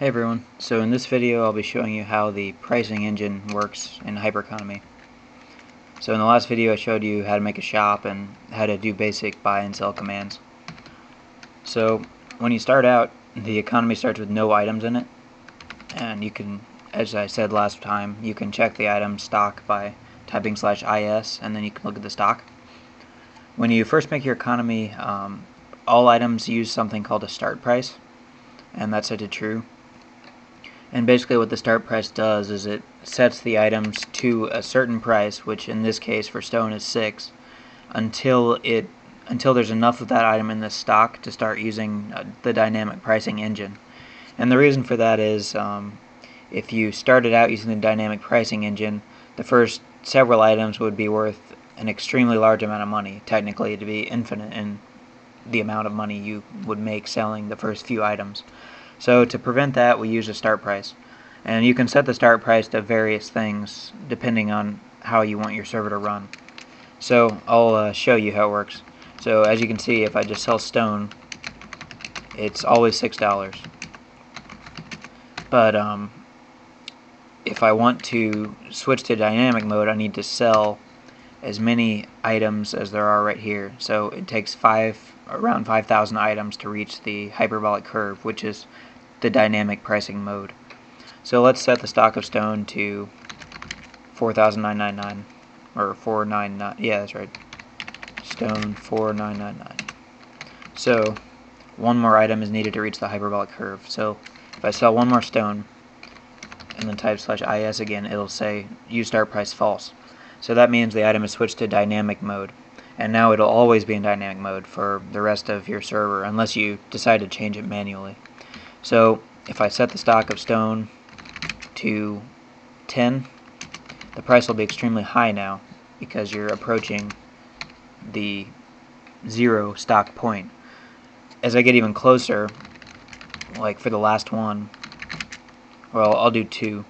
Hey everyone, so in this video I'll be showing you how the pricing engine works in HyperConomy. So in the last video I showed you how to make a shop and how to do basic buy and sell commands. So when you start out, the economy starts with no items in it, and you can, as I said last time, you can check the item stock by typing /is, and then you can look at the stock. When you first make your economy, all items use something called a start price, and that's set to true. And basically what the start price does is it sets the items to a certain price, which in this case for stone is 6, until there's enough of that item in the stock to start using the dynamic pricing engine. And the reason for that is if you started out using the dynamic pricing engine, the first several items would be worth an extremely large amount of money. Technically, it'd be infinite in the amount of money you would make selling the first few items. So to prevent that, we use a start price. And you can set the start price to various things depending on how you want your server to run. So I'll show you how it works. So as you can see, if I just sell stone, it's always $6. But if I want to switch to dynamic mode, I need to sell as many items as there are right here. So it takes around 5,000 items to reach the hyperbolic curve, which is the dynamic pricing mode. So let's set the stock of stone to 4,999 or 499. Yeah, that's right. Stone 4,999. So one more item is needed to reach the hyperbolic curve. So if I sell one more stone and then type /is again, it'll say use start price false. So that means the item is switched to dynamic mode, and now it'll always be in dynamic mode for the rest of your server unless you decide to change it manually. So if I set the stock of stone to 10, the price will be extremely high now because you're approaching the 0 stock point. As I get even closer, like for the last one, well, I'll do 2.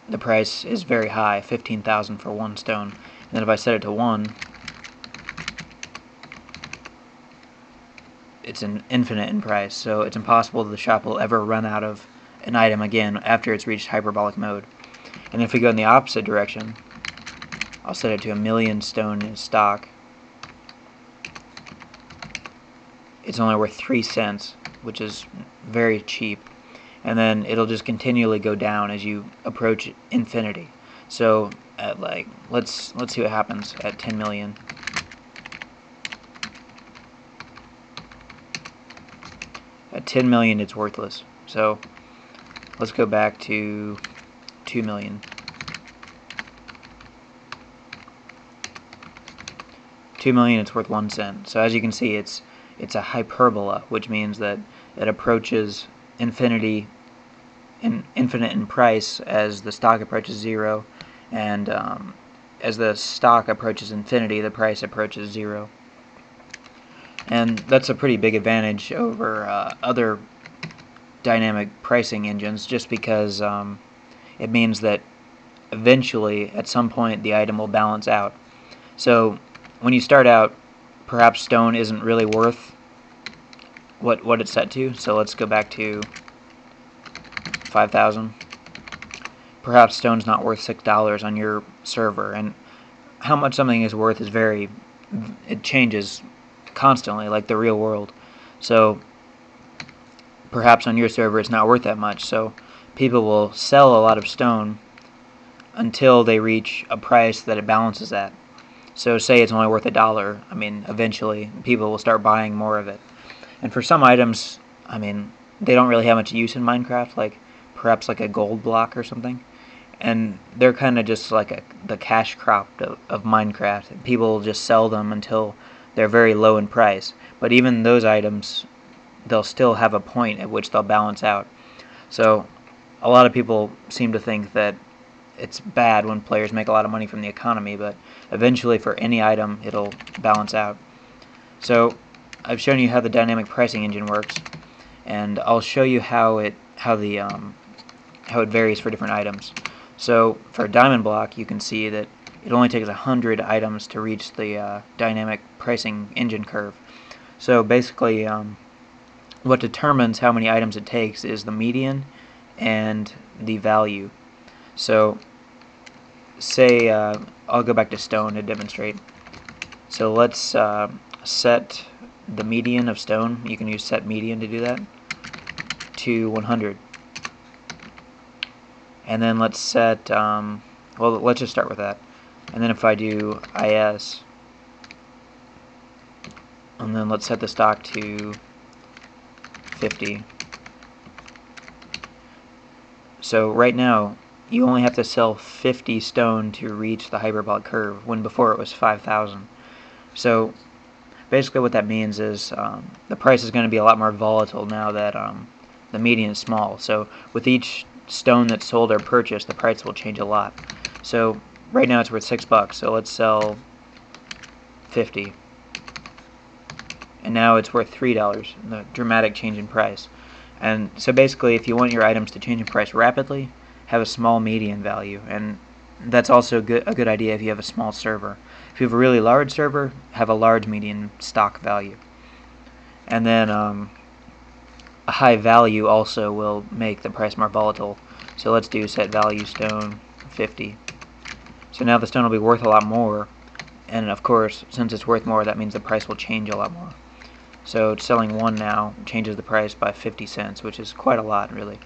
The price is very high, 15,000 for one stone. And then if I set it to 1, it's an infinite in price, so it's impossible that the shop will ever run out of an item again after it's reached hyperbolic mode. And if we go in the opposite direction, I'll set it to 1,000,000 stone in stock. It's only worth 3 cents, which is very cheap. And then it'll just continually go down as you approach infinity. So at let's see what happens at 10 million. At 10 million it's worthless. So let's go back to 2 million. 2 million, it's worth 1 cent. So as you can see, it's a hyperbola, which means that it approaches infinite in price as the stock approaches 0, and as the stock approaches infinity, the price approaches 0. And that's a pretty big advantage over other dynamic pricing engines, just because it means that eventually, at some point, the item will balance out. So when you start out, perhaps stone isn't really worth what it's set to. So let's go back to 5,000. Perhaps stone's not worth $6 on your server, and how much something is worth is it changes constantly, like the real world. So perhaps on your server it's not worth that much, so people will sell a lot of stone until they reach a price that it balances at. So say it's only worth $1, I mean, eventually people will start buying more of it. And for some items, I mean, they don't really have much use in Minecraft, like perhaps like a gold block or something, and they're kind of just like the cash crop of Minecraft. People just sell them until they're very low in price, but even those items, they'll still have a point at which they'll balance out. So a lot of people seem to think that it's bad when players make a lot of money from the economy, but eventually for any item it'll balance out. So I've shown you how the dynamic pricing engine works, and I'll show you how it varies for different items. So for a diamond block, you can see that it only takes 100 items to reach the dynamic pricing engine curve. So basically, what determines how many items it takes is the median and the value. So say I'll go back to stone to demonstrate. So let's set the median of stone. You can use set median to do that, to 100. And then let's set, well, let's just start with that. And then if I do IS, and then let's set the stock to 50. So right now, you only have to sell 50 stone to reach the hyperbolic curve, when before it was 5,000. So basically what that means is the price is going to be a lot more volatile now that the median is small. So with each stone that's sold or purchased, the price will change a lot. So right now it's worth $6, so let's sell 50. And now it's worth $3, the dramatic change in price. And so basically, if you want your items to change in price rapidly, have a small median value, and that's also a good idea if you have a small server. If you have a really large server, have a large median stock value. And then a high value also will make the price more volatile. So let's do set value stone 50. So now the stone will be worth a lot more, and of course, since it's worth more, that means the price will change a lot more. So selling one now changes the price by 50 cents, which is quite a lot, really.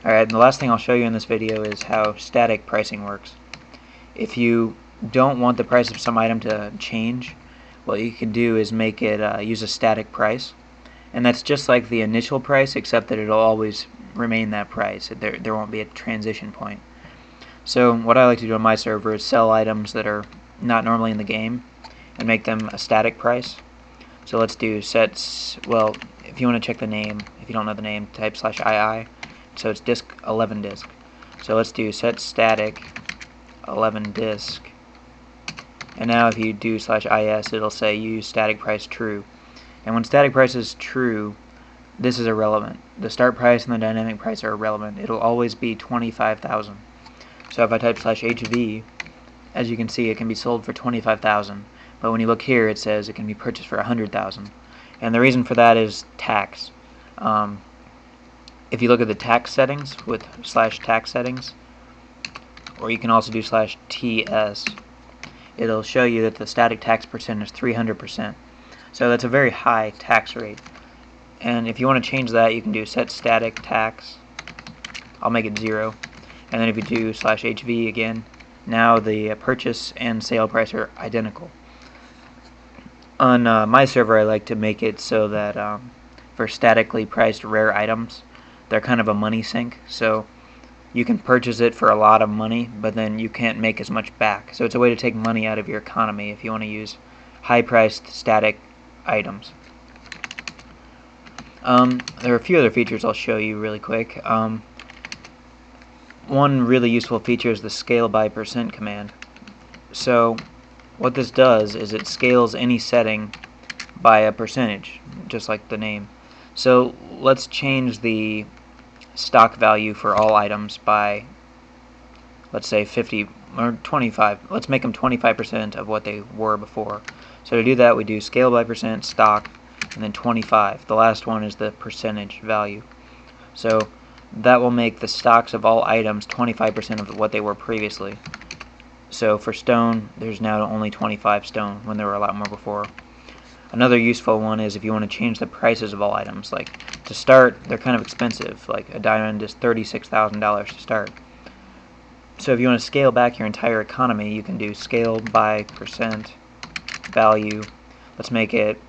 Alright, and the last thing I'll show you in this video is how static pricing works. If you don't want the price of some item to change, what you can do is make it use a static price. And that's just like the initial price, except that it'll always remain that price. There won't be a transition point. So what I like to do on my server is sell items that are not normally in the game and make them a static price. So let's do sets, well, if you want to check the name, if you don't know the name, type /II. So it's disk 11 disk. So let's do set static 11 disk. And now if you do /is, it'll say use static price true. And when static price is true, this is irrelevant. The start price and the dynamic price are irrelevant. It'll always be 25,000. So if I type /HV, as you can see, it can be sold for 25,000. But when you look here, it says it can be purchased for 100,000. And the reason for that is tax. If you look at the tax settings with /tax settings, or you can also do /TS, it'll show you that the static tax percent is 300%. So that's a very high tax rate. And if you want to change that, you can do set static tax. I'll make it 0. And then if you do /HV again, now the purchase and sale price are identical. On my server, I like to make it so that for statically priced rare items, they're kind of a money sink. So you can purchase it for a lot of money, but then you can't make as much back. So it's a way to take money out of your economy if you want to use high-priced static items. There are a few other features I'll show you really quick. One really useful feature is the scale by % command. So what this does is it scales any setting by a percentage, just like the name. So let's change the stock value for all items by, let's say 50 or 25. Let's make them 25% of what they were before. So to do that, we do scale by % stock and then 25. The last one is the percentage value. So that will make the stocks of all items 25% of what they were previously. So for stone, there's now only 25 stone when there were a lot more before. Another useful one is if you want to change the prices of all items. Like to start, they're kind of expensive. Like a diamond is $36,000 to start. So if you want to scale back your entire economy, you can do scale by % value. Let's make it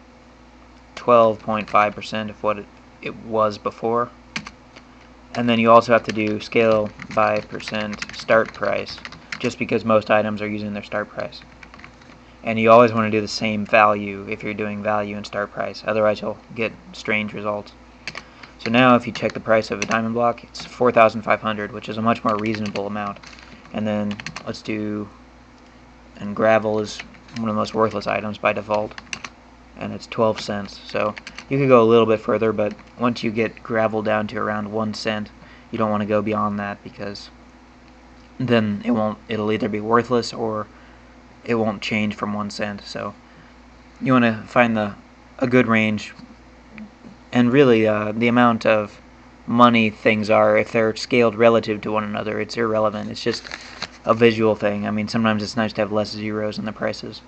12.5% of what it was before. And then you also have to do scale by % start price, just because most items are using their start price. And you always want to do the same value if you're doing value and start price, otherwise you'll get strange results. So now if you check the price of a diamond block, it's 4,500, which is a much more reasonable amount. And then let's do, and gravel is one of the most worthless items by default, and it's 12 cents. So you could go a little bit further, but once you get gravel down to around 1 cent, you don't want to go beyond that, because then it'll either be worthless or it won't change from 1 cent. So you want to find a good range And really, the amount of money things are, if they're scaled relative to one another, it's irrelevant. It's just a visual thing. I mean, sometimes it's nice to have less zeros in the prices.